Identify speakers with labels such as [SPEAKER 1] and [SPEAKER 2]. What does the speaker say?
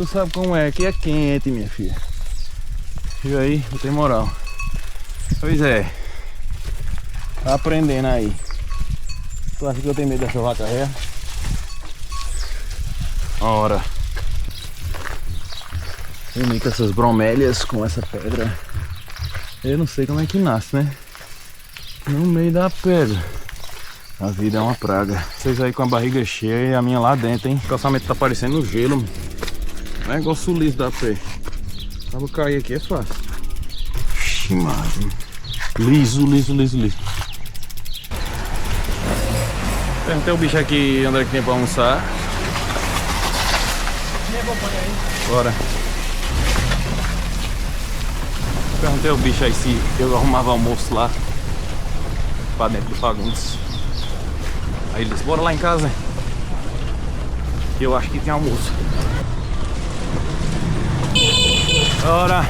[SPEAKER 1] Tu sabe como é, aqui é quente, minha filha. Viu aí? Não tem moral. Pois é. Tá aprendendo aí. Tu acha que eu tenho medo dessa vaca ré? Ora. Unir com essas bromélias, com essa pedra. Eu não sei como é que nasce, né? No meio da pedra. A vida é uma praga. Vocês aí com a barriga cheia e a minha lá dentro, hein? O calçamento tá parecendo gelo. Negócio liso da pé. Pra eu cair aqui é fácil. Ixi, mano. Liso, liso, liso, liso. Perguntei o bicho aqui onde é que tem pra almoçar. Me acompanha aí. Bora. Perguntei ao bicho aí se eu arrumava almoço lá pra dentro do Fagundes. Aí ele disse, bora lá em casa. Eu acho que tem almoço. Bora.